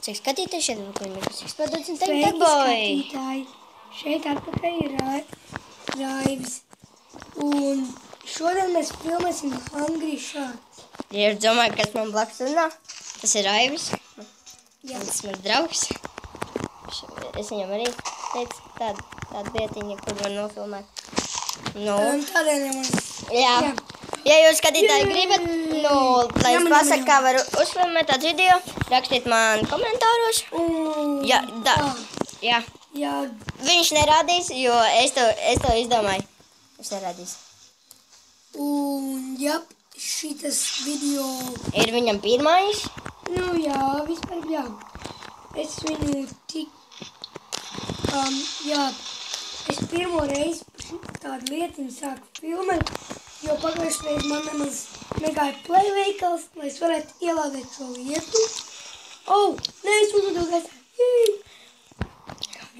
Cik skatītāji šeit cik padodas Sveiki, skatītāji! Šeit atpakaļ ir Raivis. Un šodien mēs filmēsim Hungry Sharks. Ja es domāju, kas man blakus runā, tas ir Raivis. Jā. Tas ir mans draugs. Es viņam arī teicu tādu vietiņu, kur var nofilmēt. Nu, Tādēļ jau man... jā. Ja jūs skatītāji gribat, lai es pasaku, kā varu uzfilmēt tādu video, rakstiet man komentāros. Jā. Jā. Viņš nerādīs, jo es to izdomāju. Es nerādīšu. Un, šitas video... Ir viņam pirmais? Nu, jā, vispār jā. Es viņu es pirmo reizi tādu lietiņu sāku filmēt, jo pagājušreiz man nemaz negāja playveikals, lai es varētu ielādēt šo lietu. Nē, es uzvedu gaisā.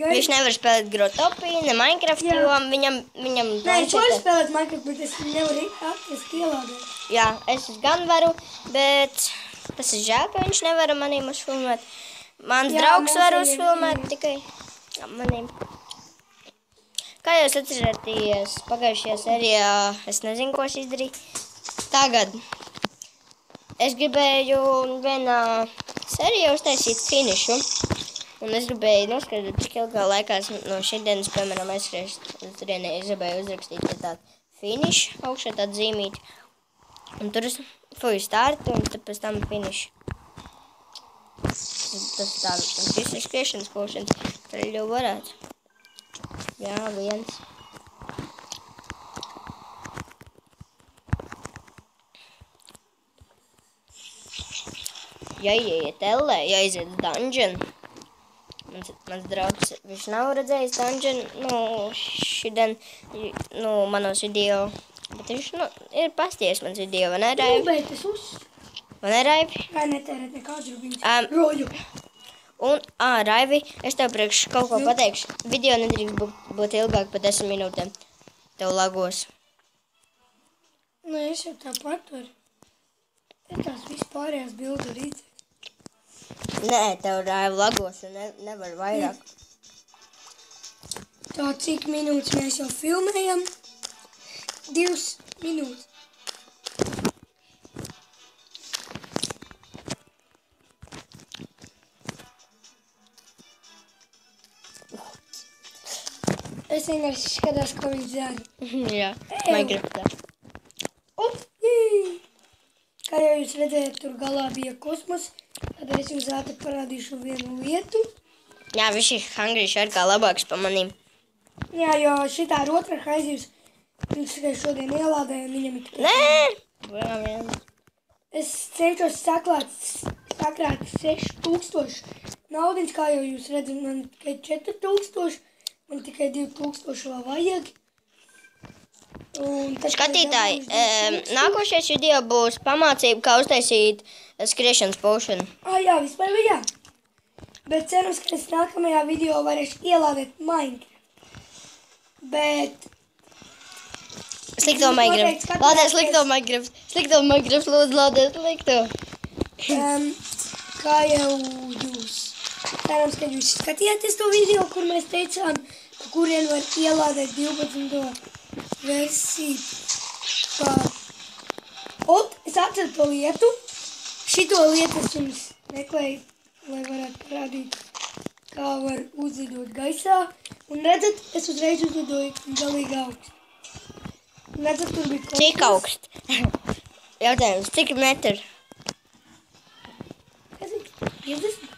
Viņš nevar spēlēt Grotopiju, ne Minecraft, jo viņam... Nē, es varu spēlēt Minecraft, bet es nevaru atrast ielādēt. Jā, es gan varu, bet tas ir žēl, ka viņš nevar manīm uzfilmēt. Mans draugs var uzfilmēt tikai manīm. Kā jūs atceraties, pagājušajā sērijā es nezinu, ko es izdarīju. Tagad es gribēju vienā sērijā uztaisīt finišu. Un es gribēju noskaidrot, cik ilgā laikā no šīdienas, piemēram, aizskriešu uz turienē. Es gribēju uzrakstīt tādu finišu, augšā tādu zīmīti. Un tur es fuju startu un tad pēc tam finišu. Tas tā, un šis ir skriešanas pošanas, tad jau varētu. Jā, viens. Ja ieiet ellē, ja aiziet uz dungeon. Mans draugs, viņš nav redzējis dungeon, šodien, manos video. Bet viņš, ir pasties mans video, vai ne, Raivi? Bet es Vai ne, Raivi? Vai netērēt nekādu rubiņus. Roļu. Un, Raivi, es tev priekš kaut ko pateikšu. Video nedrīkst būt ilgāk par 10 minūtēm. Tev lagos. Nē, es jau tāpat varu. Es tās vispārējās bildu rīcēt. Nē, tev Raivi lagos un nevar vairāk. Tā, cik minūtes mēs jau filmējam? 2 minūtes. Es vienkārši skatās, ko viņš dara. Jā, Minecraftā. Kā jau jūs redzējat, tur galā bija kosmos. Tad es jums ātri parādīšu vienu lietu. Jā, viņš ir Hungry Shark kā labāks pa manīm. Jā, jo šitā ir otra haizivs. Viņš tikai šodien ielādēja un viņam ir tikai... Nē! Es cenšos sakrāt 6000 naudiņas, kā jau jūs redzat, man tikai 4000. Man tikai 2000 vēl vajag. Skatītāji, nākošais video būs pamācība, kā uztaisīt skriešanas pošanu. Jā, vispār jā. Bet cerams, ka es nākamajā video varēšu ielādēt Minecraft. Bet... Slikto Minecraft. Lādē slikto Minecraft. Slikto Minecraft, lūdzu, lādē slikto. Kā jau jūs... Cerams, ka jūs skatījāties to video, kur mēs teicām, kurien var ielādēt 12. versiju. Es atceru to lietu. Šito lietu es jums meklēju, lai varētu parādīt, kā var uzlidot gaisā. Un redzat, es uzreiz uzlidoju galīgi augstu. Un redzat, tur bija kosmos. Cik augst? Jautājums, cik metru? Kas ir? 50?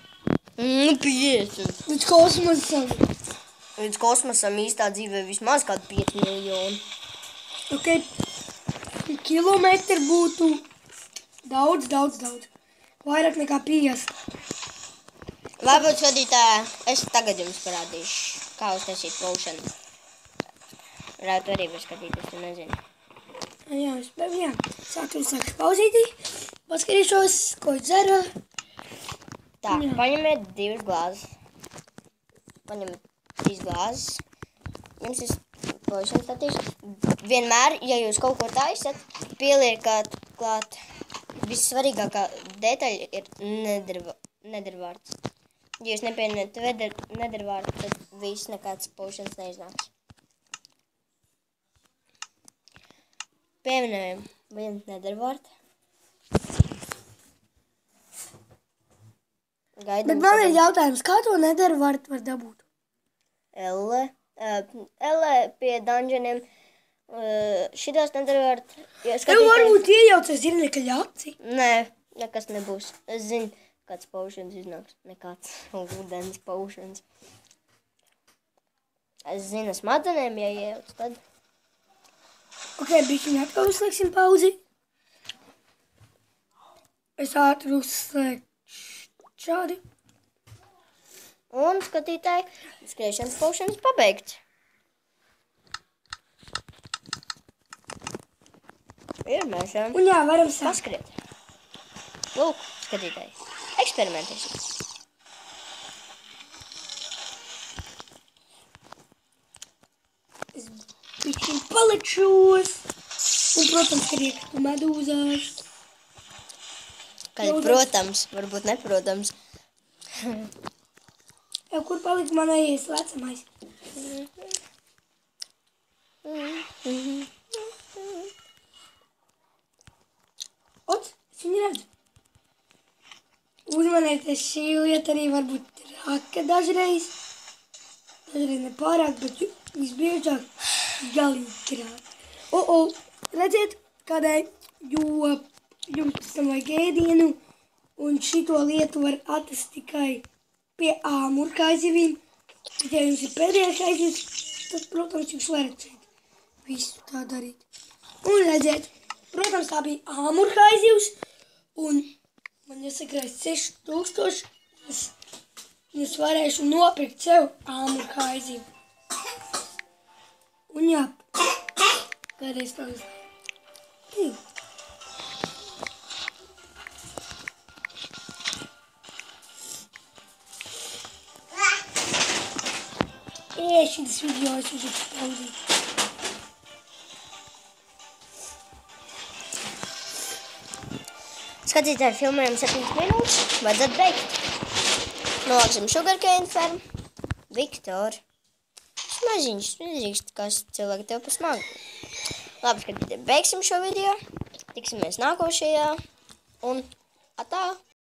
50. Līdz kosmosam. Līdz kosmosam īstā dzīvē vismaz kādu 5 miljonu. Kilometri būtu daudz. Vairāk nekā 50. Varbūt, skatītāji, es tagad jums parādīšu, kā uztaisīt pošanu. Varētu arī var skatīties, tu nezinu. Jā, sākšu pauzītī. Paskatīšos, ko es dzeru. Tā, paņemiet 2 glāzes. Paņemiet 3 glāzes. Jums ir pošanas statīšs. Vienmēr, ja jūs kaut ko taisat, pieliekat klāt. Vissvarīgākā detaļa ir nedervārds. Ja jūs nepieņemat nedervārdu, tad viss nekāds paušanas neiznāks. Pieminējam vienu nedervārdu. Bet man ir jautājums, kā to nedervārdu var dabūt? Elle pie dungeoniem. Šitās nedervārdu. Tev varbūt iejaucies zirnekļa aci? Nē, nekas nebūs. Es zinu, kāds paušanas iznāks. Nekāds ūdens paušanas. Es zinu, smadzenēm, ja iejauc, tad. Ok, bišķiņ atkal uzslēgsim pauzi. Es ātri uzslēgšu šādi. Un skatītāji, skriešanas paušanas pabeigts. Ir mēs jau. Un jā, varam sākt. Paskriet. Lūk, skatītāji. Eksperimentēsim. Es bišķiņ palečos. Un, protams, ka riekstu medūzās. Kad, protams, varbūt neprotams. Jau kur palika manējais vecamais? Ot, es viņu redzu. Uzmanieties, šī lieta arī varbūt raka dažreiz. Dažreiz nepārāk, bet visbiežāk galīgi krāt. Redziet, kādēļ, jo jums tam vajag ēdienu, un šito lietu var atrast tikai pie āmurkaizivīm. Bet ja jums ir pēdējais aizivs, tad, protams, jūs varat šeit visu tā darīt. Un redziet, protams, tā bija āmurkaizivs, un man jāsakrājas 6000, es varēšu nopirkt sev āmurkaizivu. Un jā, kādreiz tā uzlēju. Šis video es uzreiz pauzīt. Skatītāji, filmējam 7 minūtes. Vajadzētu beigt. Nolāksim Sugarcane Farm. Viktor. Maziņš, nedrīkst, kas cilvēki tev pasmagu. Labi, skatītāji, beigsim šo video. Tiksimies nākošajā. Un atā!